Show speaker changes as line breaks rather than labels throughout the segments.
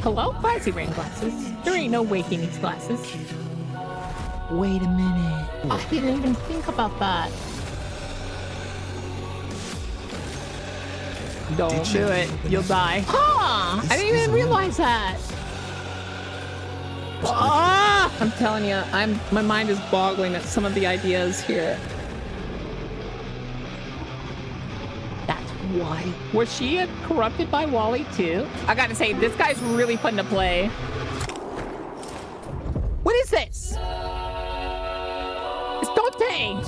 Hello, classy rain glasses. There ain't no way he needs glasses. Wait a minute. I didn't even think about that. Don't do it. You'll die. Huh! I didn't even realize that. Ah! I'm telling you, my mind is boggling at some of the ideas here. That's why. Was she corrupted by Wally too? I gotta say, this guy's really fun to play. What is this? It's Dante!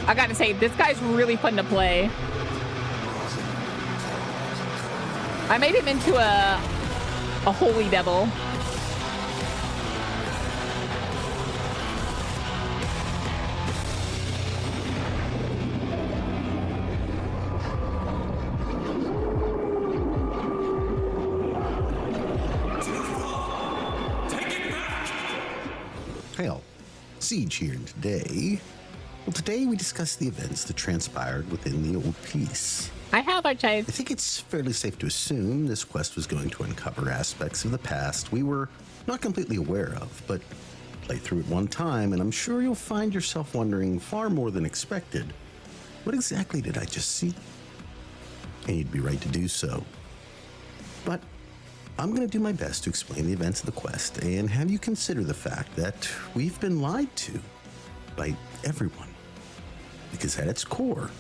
I gotta say, this guy's really fun to play. I made him into a holy devil.
Hey all, Siege here, and today we discuss the events that transpired within the old piece.
I have, Archive.
I think it's fairly safe to assume this quest was going to uncover aspects of the past we were not completely aware of, but play through it one time and I'm sure you'll find yourself wondering far more than expected, what exactly did I just see? And you'd be right to do so. But I'm going to do my best to explain the events of the quest and have you consider the fact that we've been lied to by everyone. Because at its core,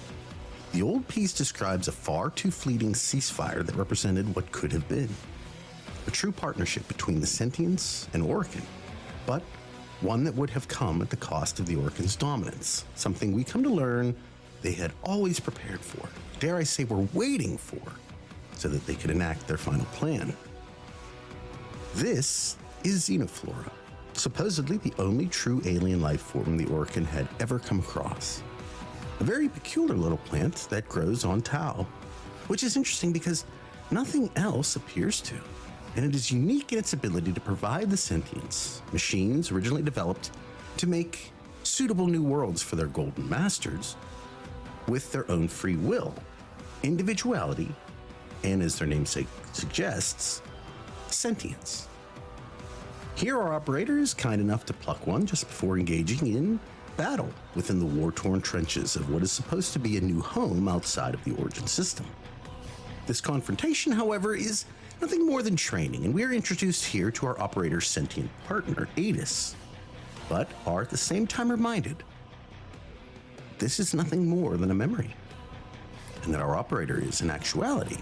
the old piece describes a far too fleeting ceasefire that represented what could have been. A true partnership between the Sentients and Orkin, but one that would have come at the cost of the Orkin's dominance, something we come to learn they had always prepared for, dare I say were waiting for, so that they could enact their final plan. This is Xenoflora, supposedly the only true alien life form the Orkin had ever come across. A very peculiar little plant that grows on Tau, which is interesting because nothing else appears to, and it is unique in its ability to provide the sentients, machines originally developed to make suitable new worlds for their golden masters, with their own free will, individuality, and as their namesake suggests, sentience. Here our operator is kind enough to pluck one just before engaging in battle within the war-torn trenches of what is supposed to be a new home outside of the Origin system. This confrontation, however, is nothing more than training, and we are introduced here to our operator's sentient partner, Adis, but are at the same time reminded this is nothing more than a memory, and that our operator is, in actuality,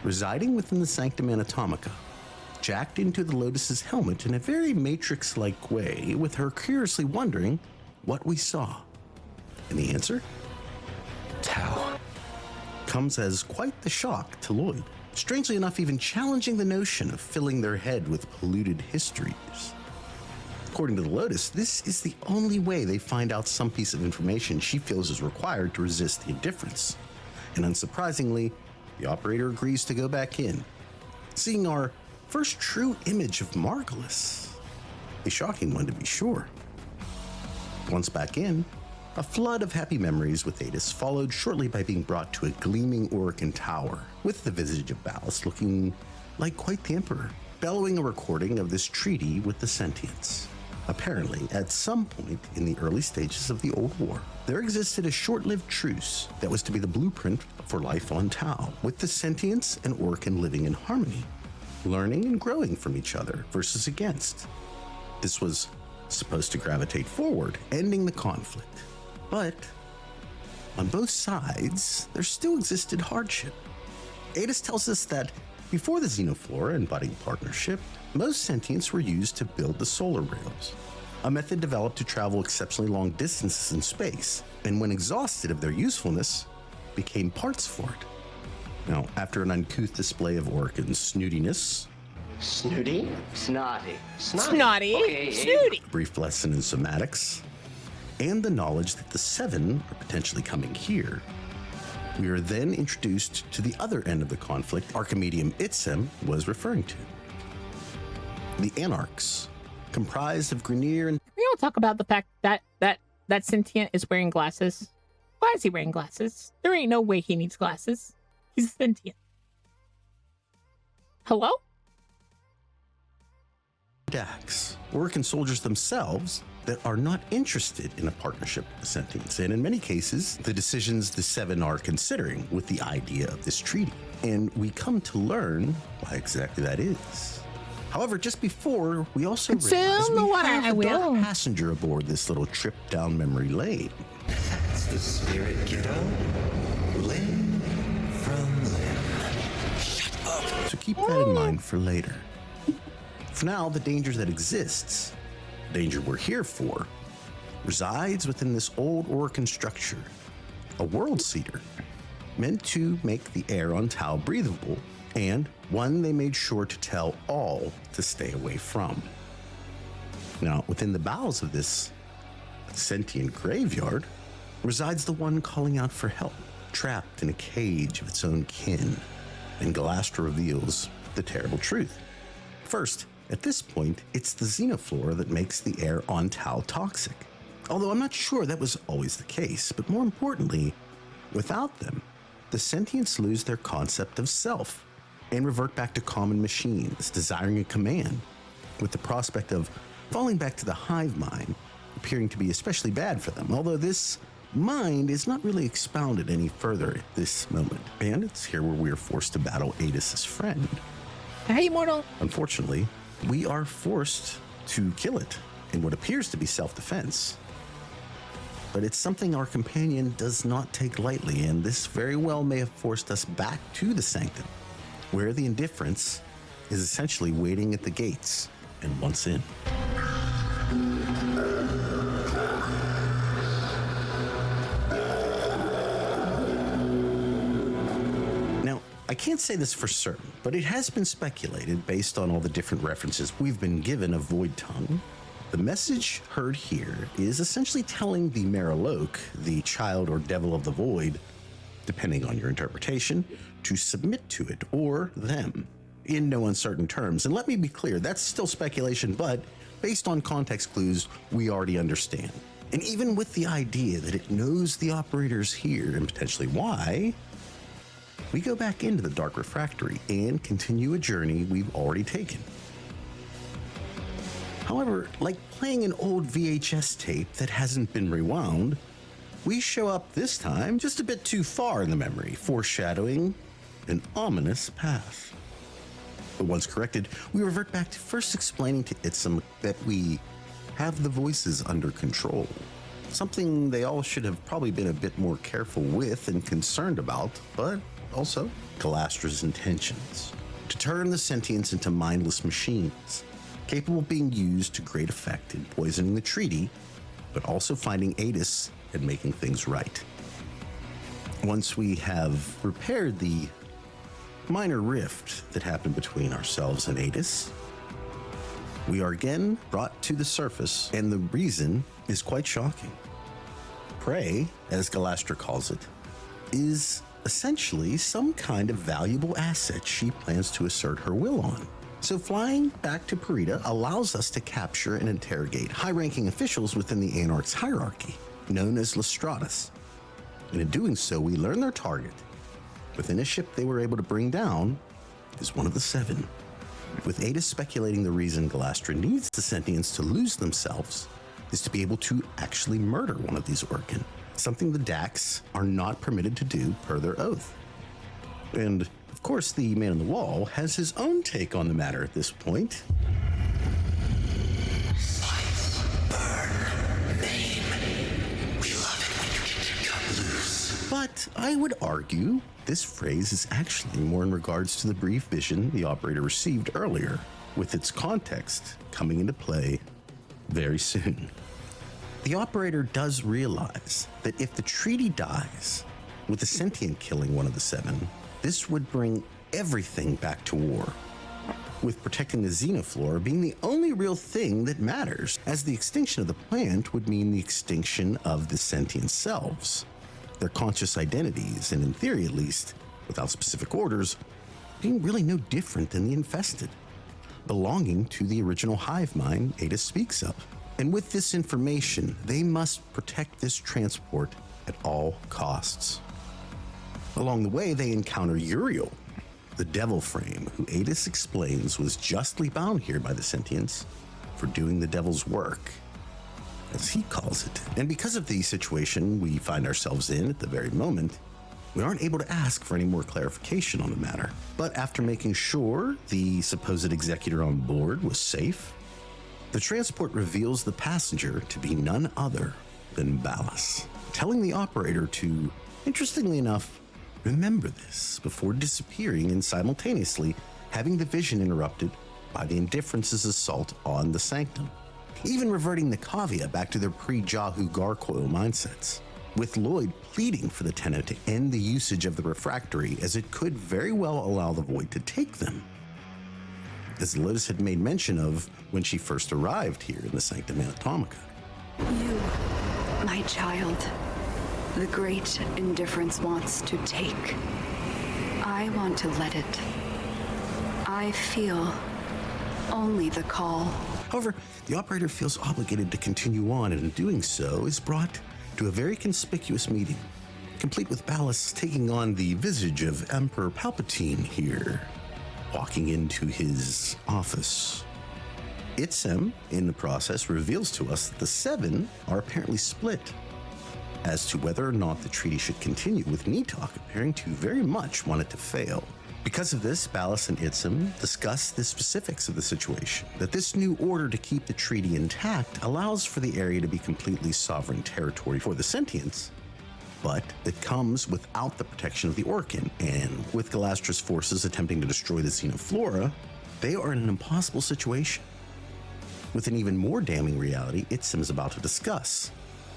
residing within the Sanctum Anatomica, jacked into the Lotus's helmet in a very Matrix-like way, with her curiously wondering what we saw. And the answer? Tau. Comes as quite the shock to Lloyd, strangely enough even challenging the notion of filling their head with polluted histories. According to the Lotus, this is the only way they find out some piece of information she feels is required to resist the indifference. And unsurprisingly, the operator agrees to go back in, seeing our first true image of Margulis. A shocking one to be sure. Once back in, a flood of happy memories with Adis followed shortly by being brought to a gleaming Orkin tower, with the visage of Ballast looking like quite the Emperor, bellowing a recording of this treaty with the Sentients. Apparently, at some point in the early stages of the Old War, there existed a short-lived truce that was to be the blueprint for life on Tau, with the Sentients and Orkin living in harmony, learning and growing from each other versus against. This was supposed to gravitate forward, ending the conflict. But on both sides, there still existed hardship. Adis tells us that before the Xenoflora and budding partnership, most sentients were used to build the solar rails, a method developed to travel exceptionally long distances in space, and when exhausted of their usefulness, became parts for it. Now, after an uncouth display of Orkin's snootiness,
Snooty? Snotty.
Snotty.
Okay,
Snooty.
Brief lesson in somatics, and the knowledge that the seven are potentially coming here. We are then introduced to the other end of the conflict Archimedium Itsem was referring to. The Anarchs, comprised of Grineer and
We don't talk about the fact that sentient is wearing glasses. Why is he wearing glasses? There ain't no way he needs glasses. He's sentient. Hello?
Dax, Orcan soldiers themselves that are not interested in a partnership with the Sentients, and in many cases, the decisions the Seven are considering with the idea of this treaty. And we come to learn why exactly that is. However, just before, we also realize we have a dark passenger aboard this little trip down memory lane.
That's the spirit, kiddo. Limb from limb. Shut up.
So keep that in mind for later. For now, the danger that exists, the danger we're here for, resides within this old Orcan structure, a world seeder, meant to make the air on Tau breathable, and one they made sure to tell all to stay away from. Now, within the bowels of this sentient graveyard resides the one calling out for help, trapped in a cage of its own kin, and Galastra reveals the terrible truth. First, at this point, it's the xenoflora that makes the air on Tau toxic. Although I'm not sure that was always the case, but more importantly, without them, the sentients lose their concept of self and revert back to common machines, desiring a command, with the prospect of falling back to the hive mind appearing to be especially bad for them, although this mind is not really expounded any further at this moment. And it's here where we are forced to battle Adis' friend.
Hey, mortal.
Unfortunately, we are forced to kill it in what appears to be self-defense. But it's something our companion does not take lightly, and this very well may have forced us back to the Sanctum, where the indifference is essentially waiting at the gates and once in. Now, I can't say this for certain, but it has been speculated based on all the different references we've been given of Void Tongue. The message heard here is essentially telling the Maraloke, the child or devil of the void, depending on your interpretation, to submit to it or them in no uncertain terms. And let me be clear, that's still speculation, but based on context clues we already understand. And even with the idea that it knows the operators here and potentially why, we go back into the Dark Refractory and continue a journey we've already taken. However, like playing an old VHS tape that hasn't been rewound, we show up this time just a bit too far in the memory, foreshadowing an ominous path. But once corrected, we revert back to first explaining to Itsum that we have the voices under control, something they all should have probably been a bit more careful with and concerned about, but also Galastra's intentions to turn the sentients into mindless machines, capable of being used to great effect in poisoning the treaty, but also finding Adis and making things right. Once we have repaired the minor rift that happened between ourselves and Adis, we are again brought to the surface, and the reason is quite shocking. Prey, as Galastra calls it, is essentially some kind of valuable asset she plans to assert her will on. So flying back to Parida allows us to capture and interrogate high-ranking officials within the Anarch's hierarchy, known as Lestratus. And in doing so, we learn their target. Within a ship they were able to bring down is one of the seven, with Adis speculating the reason Galastra needs the sentients to lose themselves is to be able to actually murder one of these Orcan, something the Dax are not permitted to do per their oath. And of course, the man on the wall has his own take on the matter at this point.
Slice, burn, name. We love it when you cut loose.
But I would argue this phrase is actually more in regards to the brief vision the operator received earlier, with its context coming into play very soon. The operator does realize that if the treaty dies, with the sentient killing one of the seven, this would bring everything back to war. with protecting the xenoflora being the only real thing that matters, as the extinction of the plant would mean the extinction of the sentient selves, their conscious identities, and in theory at least, without specific orders, being really no different than the infested, belonging to the original hive mind Ada speaks of. And with this information, they must protect this transport at all costs. Along the way, they encounter Uriel, the devil frame, who Adis explains was justly bound here by the sentients for doing the devil's work, as he calls it. And because of the situation we find ourselves in at the very moment, we aren't able to ask for any more clarification on the matter. But after making sure the supposed executor on board was safe, the transport reveals the passenger to be none other than Ballas, telling the operator to, interestingly enough, remember this before disappearing and simultaneously having the vision interrupted by the Indifference's assault on the Sanctum, even reverting the Kavia back to their pre-Jahu Gargoyle mindsets, with Lloyd pleading for the Tenno to end the usage of the refractory as it could very well allow the Void to take them, as Lotus had made mention of when she first arrived here in the Sanctum Anatomica.
You, my child, the great Indifference wants to take. I want to let it. I feel only the call.
However, the operator feels obligated to continue on, and in doing so is brought to a very conspicuous meeting, complete with Ballas taking on the visage of Emperor Palpatine here, walking into his office. Itzem, in the process, reveals to us that the Seven are apparently split as to whether or not the treaty should continue, with Nitok appearing to very much want it to fail. Because of this, Ballas and Itzem discuss the specifics of the situation, that this new order to keep the treaty intact allows for the area to be completely sovereign territory for the sentients, but it comes without the protection of the Orkin, and with Galastra's forces attempting to destroy the xenoflora, they are in an impossible situation. With an even more damning reality Itzem is about to discuss,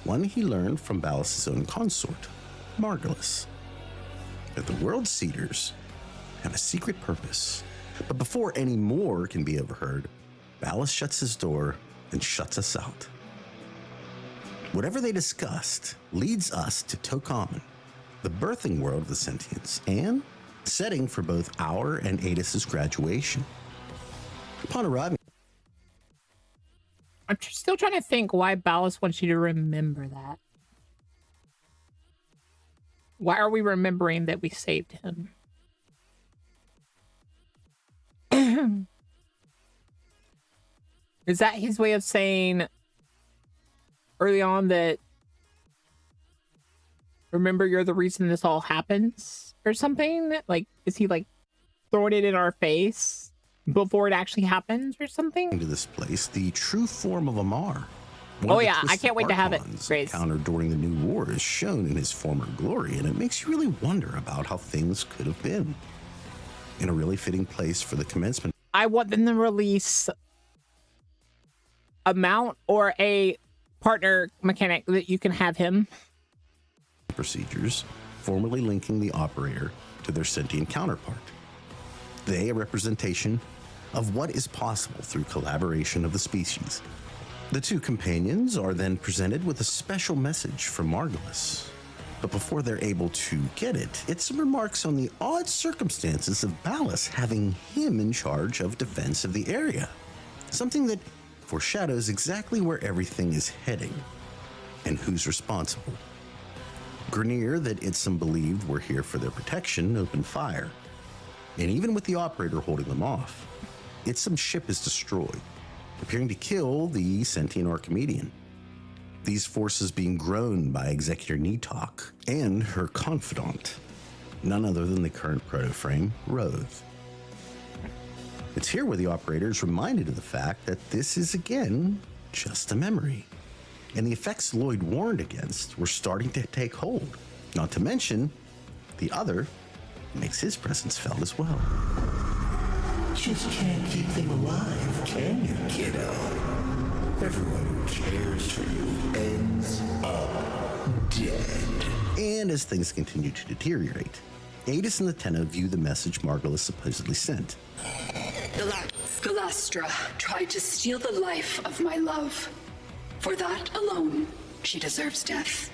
one he learned from Ballas' own consort, Margulis, that the World Seeders have a secret purpose. But before any more can be overheard, Ballas shuts his door and shuts us out. Whatever they discussed leads us to Tokaman, the birthing world of the sentients, and setting for both our and Adis' graduation. Upon arriving,
I'm still trying to think why Ballas wants you to remember that. Why are we remembering that we saved him? Is that his way of saying early on that, remember, you're the reason this all happens or something? Like, is he like throwing it in our face before it actually happens or something?
To this place, the true form of Amar.
Oh yeah, I can't wait to have it, Grace.
Encountered during the New War is shown in his former glory, and it makes you really wonder about how things could have been. In a really fitting place for the commencement.
I want them to release a mount or a partner mechanic that you can have him.
Procedures, formally linking the operator to their sentient counterpart. They a representation of what is possible through collaboration of the species. The two companions are then presented with a special message from Margulis. But before they're able to get it, it's some remarks on the odd circumstances of Ballas having him in charge of defense of the area. Something that foreshadows exactly where everything is heading and who's responsible. Grenier, that Itzem believed were here for their protection, opened fire. And even with the operator holding them off, Itzem's ship is destroyed, appearing to kill the sentient Archimedean. These forces being grown by Executor Nitok and her confidant, none other than the current proto-frame, Roth. It's here where the operator is reminded of the fact that this is again just a memory, and the effects Lloyd warned against were starting to take hold. Not to mention, the other makes his presence felt as well.
Just can't keep them alive, can you, kiddo? Everyone who cares for you ends up dead.
And as things continue to deteriorate, Adis and the Tenno view the message Margulis supposedly sent.
Galastra tried to steal the life of my love. For that alone, she deserves death.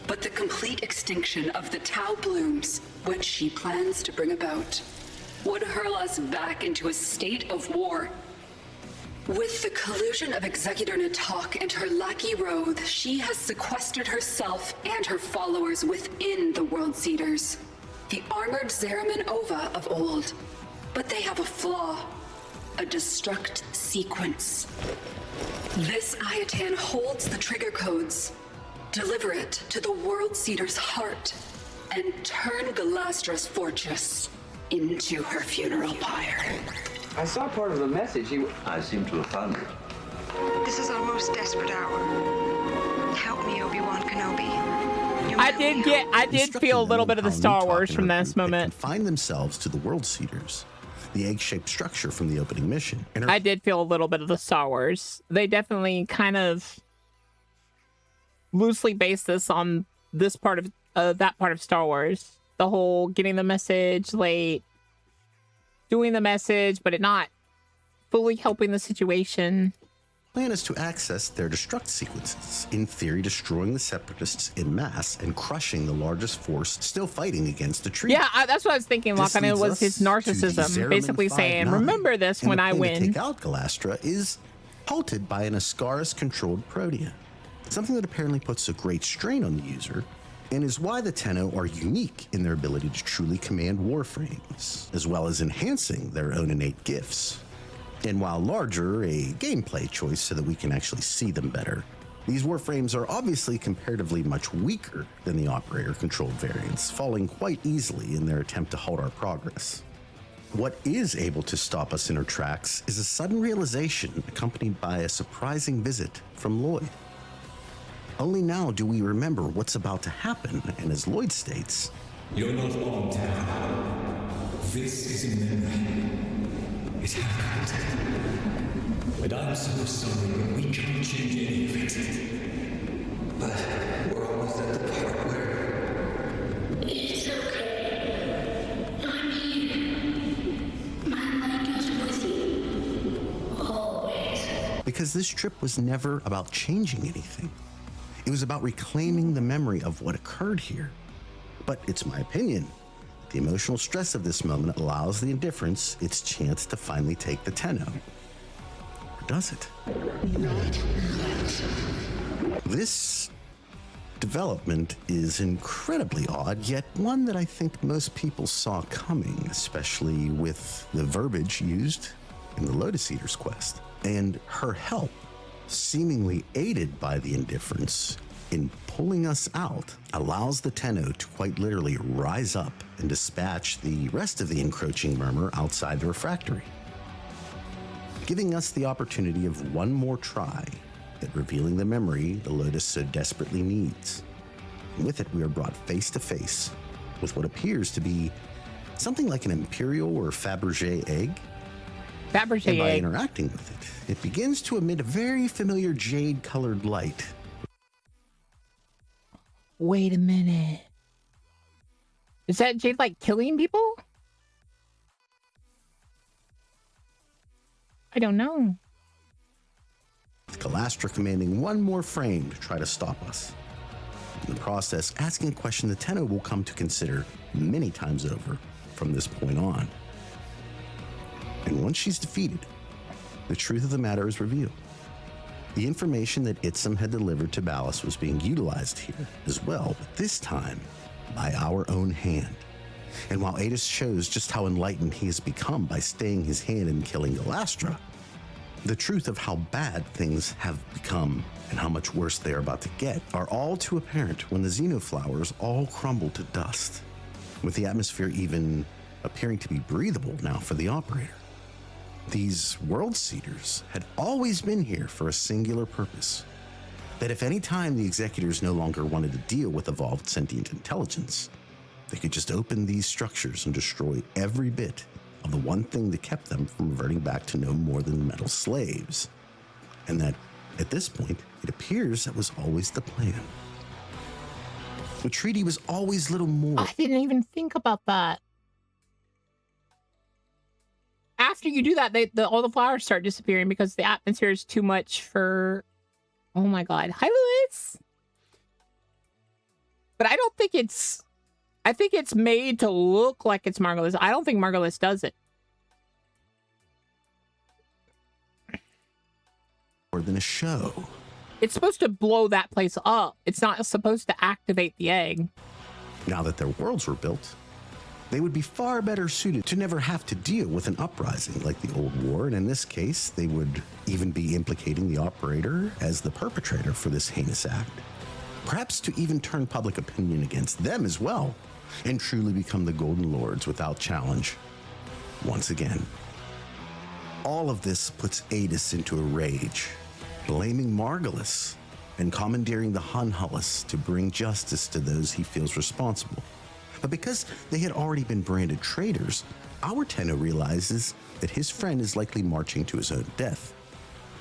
But the complete extinction of the Tau blooms, which she plans to bring about, would hurl us back into a state of war. With the collusion of Executor Natak and her lackey Roth, she has sequestered herself and her followers within the World Seeders, the armored Zeraman Ova of old. But they have a flaw, a destruct sequence. This Ayatan holds the trigger codes. Deliver it to the World Seeder's heart and turn Galastra's fortress into her funeral pyre.
I saw part of the message.
I seem to have found it.
This is our most desperate hour. Help me, Obi-Wan Kenobi.
I did feel a little bit of the Star Wars from this moment.
Find themselves to the World Seeders, the egg-shaped structure from the opening mission. And
I did feel a little bit of the Star Wars. They definitely kind of loosely based this on this part of that part of Star Wars. The whole getting the message late, doing the message, but it not fully helping the situation.
Plan is to access their destruct sequences, in theory destroying the Separatists en masse and crushing the largest force still fighting against the treaty.
Yeah, that's what I was thinking, Locke, and it was his narcissism, basically saying, remember this when I win.
To take out Galastra is halted by an Ascaris-controlled Protea, something that apparently puts a great strain on the user, and is why the Tenno are unique in their ability to truly command Warframes, as well as enhancing their own innate gifts. And while larger, a gameplay choice so that we can actually see them better. These Warframes are obviously comparatively much weaker than the operator-controlled variants, falling quite easily in their attempt to halt our progress. What is able to stop us in our tracks is a sudden realization accompanied by a surprising visit from Lloyd. Only now do we remember what's about to happen, and as Lloyd states,
"You're not on town. This is a memory. It happened. And I'm so sorry, but we can't change any of it. But we're almost at the part where...
It's okay. I'm here. My light is with you. Always."
because this trip was never about changing anything. It was about reclaiming the memory of what occurred here. But it's my opinion. The emotional stress of this moment allows the indifference its chance to finally take the Tenno. Or does it? This development is incredibly odd, yet one that I think most people saw coming, especially with the verbiage used in the Lotus Eater's quest. And her help, seemingly aided by the indifference in pulling us out, allows the Tenno to quite literally rise up and dispatch the rest of the encroaching murmur outside the refractory, giving us the opportunity of one more try at revealing the memory the Lotus so desperately needs. And with it, we are brought face to face with what appears to be something like an Imperial or Fabergé egg.
Fabergé
and by
egg.
interacting with it, it begins to emit a very familiar jade-colored light.
Wait a minute. Is that Jade like killing people? I don't know.
With Galastra commanding one more frame to try to stop us. In the process, asking a question the Tenno will come to consider many times over from this point on. And once she's defeated, the truth of the matter is revealed. The information that Itzum had delivered to Ballas was being utilized here as well, but this time by our own hand. And while Adis shows just how enlightened he has become by staying his hand in killing Galastra, the truth of how bad things have become and how much worse they are about to get are all too apparent when the Xenoflowers all crumble to dust, with the atmosphere even appearing to be breathable now for the operator. These World Seeders had always been here for a singular purpose, that if any time the Executors no longer wanted to deal with evolved sentient intelligence, they could just open these structures and destroy every bit of the one thing that kept them from reverting back to no more than metal slaves. And that, at this point, it appears that was always the plan. The treaty was always little more.
I didn't even think about that. after you do that, all the flowers start disappearing because the atmosphere is too much for. Oh my god! Hi, Louis. But I don't think it's. I think it's made to look like it's Margulis. I don't think Margulis does it.
More than a show.
It's supposed to blow that place up. It's not supposed to activate the egg.
Now that their worlds were built, they would be far better suited to never have to deal with an uprising like the Old War, and in this case, they would even be implicating the operator as the perpetrator for this heinous act. Perhaps to even turn public opinion against them as well, and truly become the Golden Lords without challenge once again. All of this puts Adis into a rage, blaming Margulis and commandeering the Hunhullis to bring justice to those he feels responsible. But because they had already been branded traitors, our Tenno realizes that his friend is likely marching to his own death.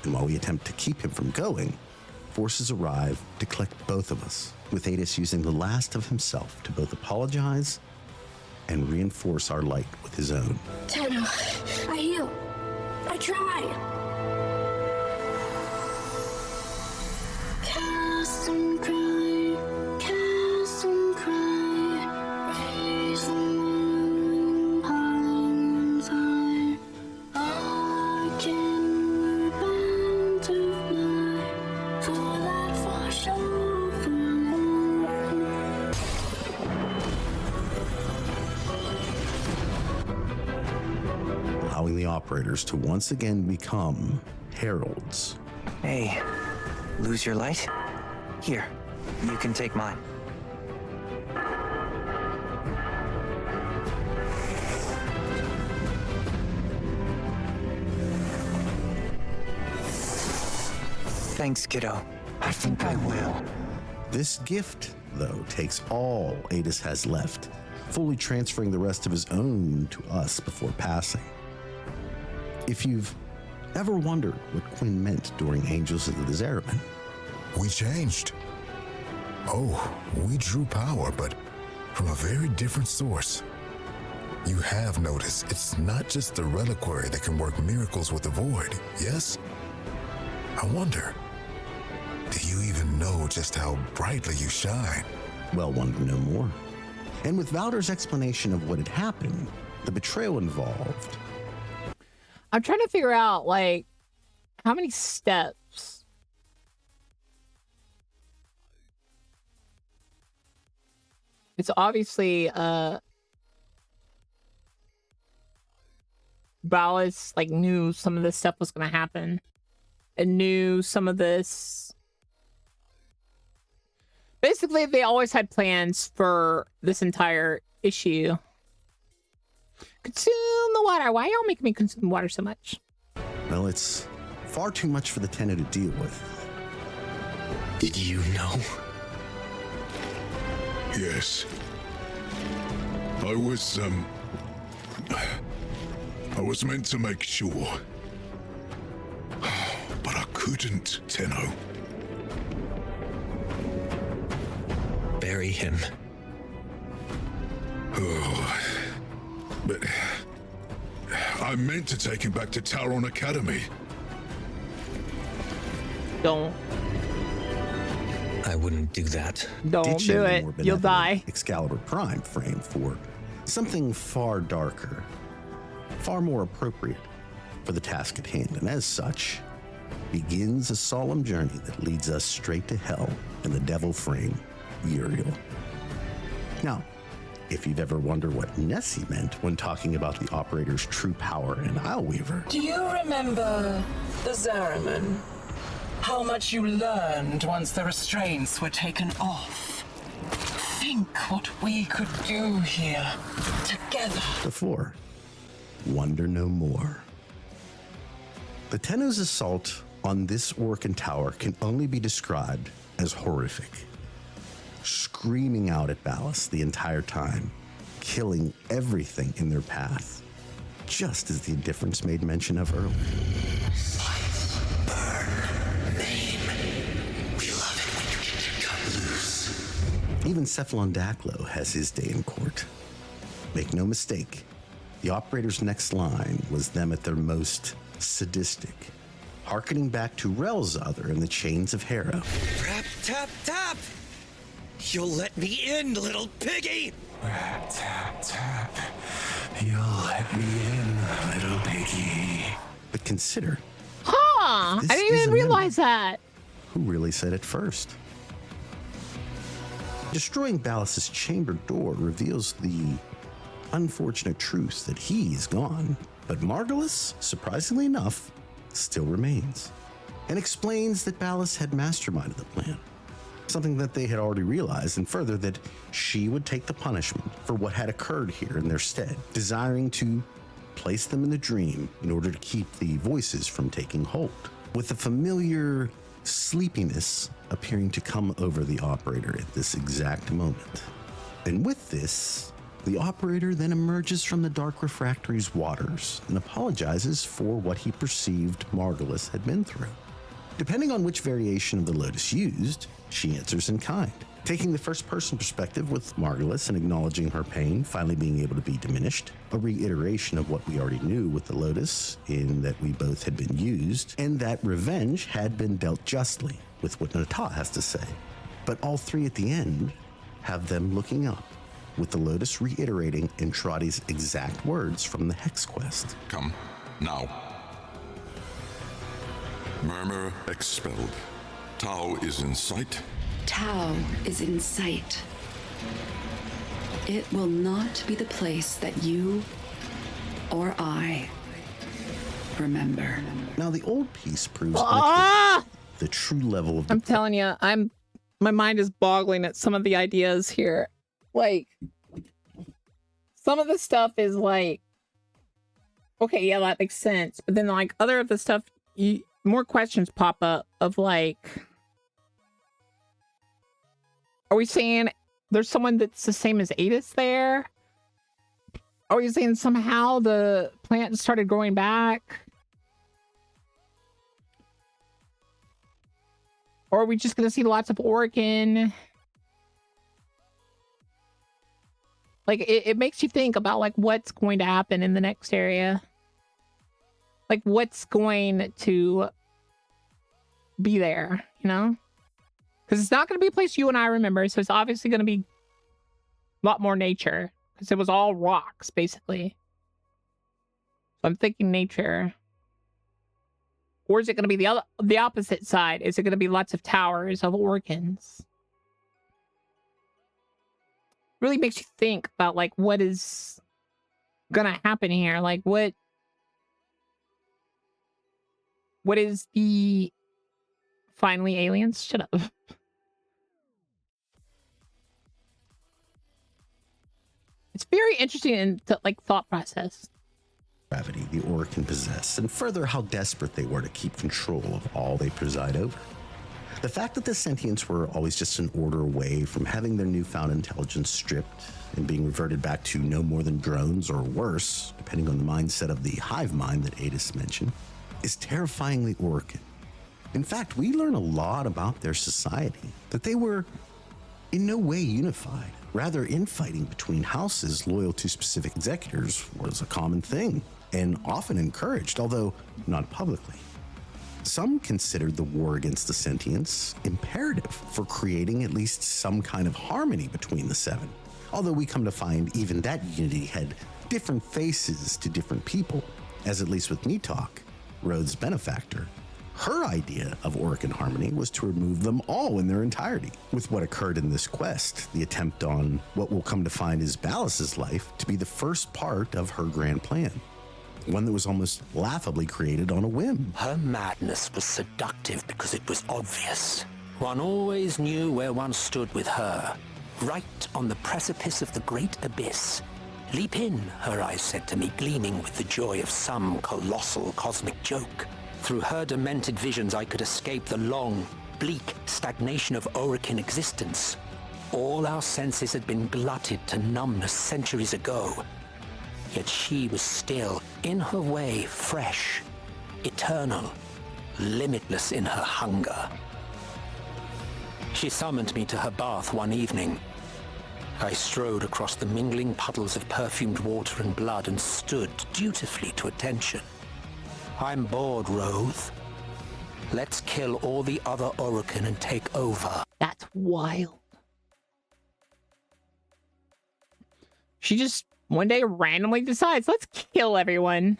And while we attempt to keep him from going, forces arrive to collect both of us, with Adis using the last of himself to both apologize and reinforce our light with his own.
Tenno, I heal. I try. Cast and cry, raise the moon, pines high. I can repent of night, for that wash over moon.
Allowing the operators to once again become heralds.
Hey, lose your light? Here, you can take mine. Thanks, kiddo. I think I will.
This gift, though, takes all Adis has left, fully transferring the rest of his own to us before passing. If you've ever wondered what Quinn meant during Angels of the Zeraman,
We changed. Oh, we drew power, but from a very different source. You have noticed it's not just the reliquary that can work miracles with the void, yes? I wonder, do you even know just how brightly you shine?
well, wonder no more. And with Valder's explanation of what had happened, the betrayal involved,
I'm trying to figure out, like, how many steps. It's obviously, Ballas, like, knew some of this stuff was going to happen. And knew some of this. Basically, they always had plans for this entire issue. Consume the water. Why y'all making me consume water so much?
well, it's far too much for the Tenno to deal with.
Did you know?
Yes. I was meant to make sure. But I couldn't, Tenno.
Bury him.
Oh, but I meant to take him back to Tauron Academy.
Don't.
I wouldn't do that.
Don't
Ditching
do
the
it.
more
You'll die.
benevolent Excalibur Prime frame for something far darker, far more appropriate for the task at hand, and as such, begins a solemn journey that leads us straight to hell in the devil frame, Uriel. Now, if you've ever wondered what Nessie meant when talking about the operator's true power in Isleweaver,
Do you remember the Zeraman? How much you learned once the restraints were taken off. Think what we could do here, together.
before, wonder no more. The Tenno's assault on this Orcan tower can only be described as horrific. Screaming out at Ballas the entire time, killing everything in their path, just as the indifference made mention of earlier. Even Cephalon Daklo has his day in court. Make no mistake, The operator's next line was them at their most sadistic, harkening back to Relzother and the Chains of Hera.
Rap, tap, tap! You'll let me in, little piggy!
Rap, tap, tap. You'll let me in, little piggy.
But consider,
Huh! I didn't even realize that.
Who really said it first? Destroying Ballas's chamber door reveals the unfortunate truth that he's gone, but Margulis, surprisingly enough, still remains, and explains that Ballas had masterminded the plan, something that they had already realized, and further that she would take the punishment for what had occurred here in their stead, desiring to place them in the dream in order to keep the voices from taking hold, with the familiar sleepiness appearing to come over the operator at this exact moment. And with this, the operator then emerges from the Dark Refractory's waters and apologizes for what he perceived Margulis had been through. Depending on which variation of the Lotus used, she answers in kind, taking the first-person perspective with Margulis and acknowledging her pain finally being able to be diminished, a reiteration of what we already knew with the Lotus in that we both had been used, and that revenge had been dealt justly, with what Nata has to say. But all three at the end have them looking up, with the Lotus reiterating Entradi's exact words from the Hex Quest.
Come, now. Murmur expelled. Tau is in sight.
Tau is in sight. It will not be the place that you or I remember.
Now the old piece proves the true level of...
I'm telling you, my mind is boggling at some of the ideas here. Like, some of the stuff is like, okay, yeah, that makes sense. But then like other of the stuff, more questions pop up of like, are we saying there's someone that's the same as Adis there? Are we saying somehow the plant started growing back? Or are we just going to see lots of Orokin? Like, it makes you think about, like, what's going to happen in the next area. Like, what's going to be there, you know? Because it's not going to be a place you and I remember, so it's obviously going to be a lot more nature. Because it was all rocks, basically. So I'm thinking nature. Or is it going to be the opposite side? Is it going to be lots of towers of Orkins? Really makes you think about, like, what is going to happen here. Like, what is the finally aliens? Shut up. It's very interesting in like thought process.
Gravity the Orokin possess, and further how desperate they were to keep control of all they preside over. The fact that the sentients were always just an order away from having their newfound intelligence stripped and being reverted back to no more than drones or worse, depending on the mindset of the hive mind that Adis mentioned, is terrifyingly Orokin. In fact, we learn a lot about their society, that they were in no way unified. Rather, infighting between houses loyal to specific executors was a common thing, and often encouraged, although not publicly. Some considered the war against the sentients imperative for creating at least some kind of harmony between the seven, although we come to find even that unity had different faces to different people, as at least with Nitok, Rhodes' benefactor. Her idea of Orokin harmony was to remove them all in their entirety. With what occurred in this quest, the attempt on what we'll come to find is Ballas's life to be the first part of her grand plan. One that was almost laughably created on a whim.
Her madness was seductive because it was obvious. One always knew where one stood with her. Right on the precipice of the great abyss. Leap in, her eyes said to me, gleaming with the joy of some colossal cosmic joke. Through her demented visions, I could escape the long, bleak stagnation of Orokin existence. All our senses had been glutted to numbness centuries ago. Yet she was still, in her way, fresh, eternal, limitless in her hunger. She summoned me to her bath one evening. I strode across the mingling puddles of perfumed water and blood and stood dutifully to attention. I'm bored, Roth. Let's kill all the other Orokin and take over.
That's wild. She just one day randomly decides, let's kill everyone.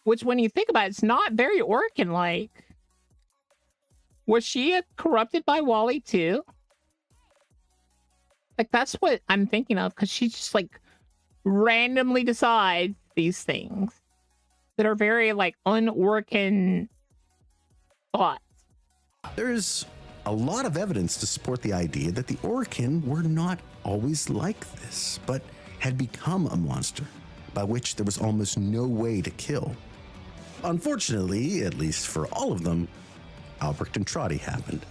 Which, when you think about it, it's not very Orokin-like. Was she corrupted by Wally too? Like, that's what I'm thinking of, because she just, like, randomly decides these things that are very, like, un-Orokin thoughts.
There's a lot of evidence to support the idea that the Orokin were not always like this, but had become a monster, by which there was almost no way to kill. Unfortunately, at least for all of them, Albrecht and Trotty happened.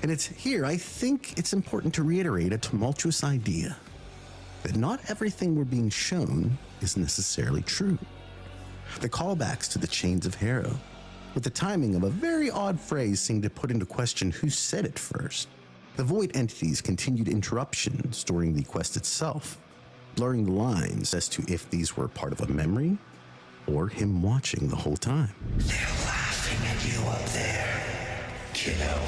And it's here I think it's important to reiterate a tumultuous idea, that not everything we're being shown is necessarily true. The callbacks to the Chains of Harrow, with the timing of a very odd phrase, seemed to put into question who said it first. The Void entity's continued interruptions during the quest itself, blurring the lines as to if these were part of a memory or him watching the whole time.
They're laughing at you up there, kiddo.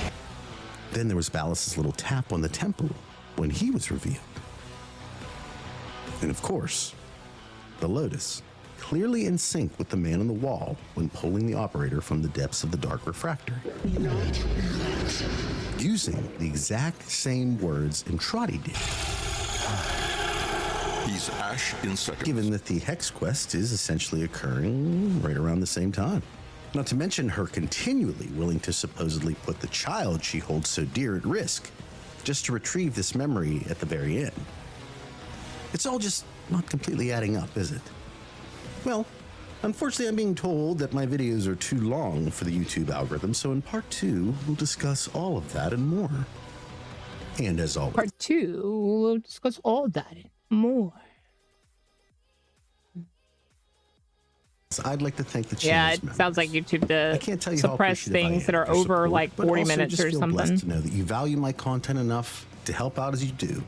Then there was Ballas's little tap on the temple when he was revealed. And of course, the Lotus, clearly in sync with the man on the wall when pulling the operator from the depths of the dark refractory. Using the exact same words Trotty did.
He's Ash in seconds.
Given that the Hex quest is essentially occurring right around the same time. Not to mention her continually willing to supposedly put the child she holds so dear at risk, just to retrieve this memory at the very end. It's all just not completely adding up, is it? Well, unfortunately, I'm being told that my videos are too long for the YouTube algorithm, so in part 2, we'll discuss all of that and more. And as always,
Part 2, we'll discuss all that and more.
I'd like to thank the
Yeah,
channel's
it sounds like YouTube
I can't tell
to
you how
suppress
appreciative I
things
am
that are
of your
over
support,
like
but
40
also
minutes
just
or
feel
something.
blessed to know that you value my content enough to help out as you do.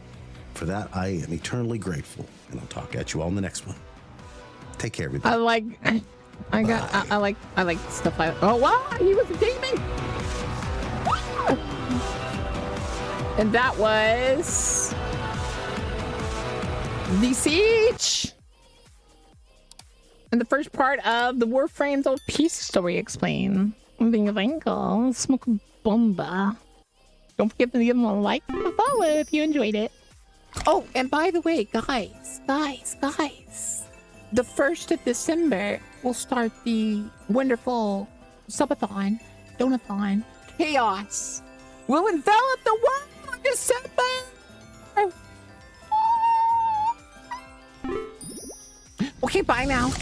For that, I am eternally grateful, and I'll talk at you all in the next one. Take care, everybody.
I like stuff like, oh wow, he was a demon. And that was TheDsIEGE. And the first part of the Warframe's old peace story explained. Smoke bomba. Don't forget to give them a like and a follow if you enjoyed it. Oh, and by the way, guys. The 1st of December, we'll start the wonderful subathon, donathon, chaos. Will envelop the world in December. Okay, bye now.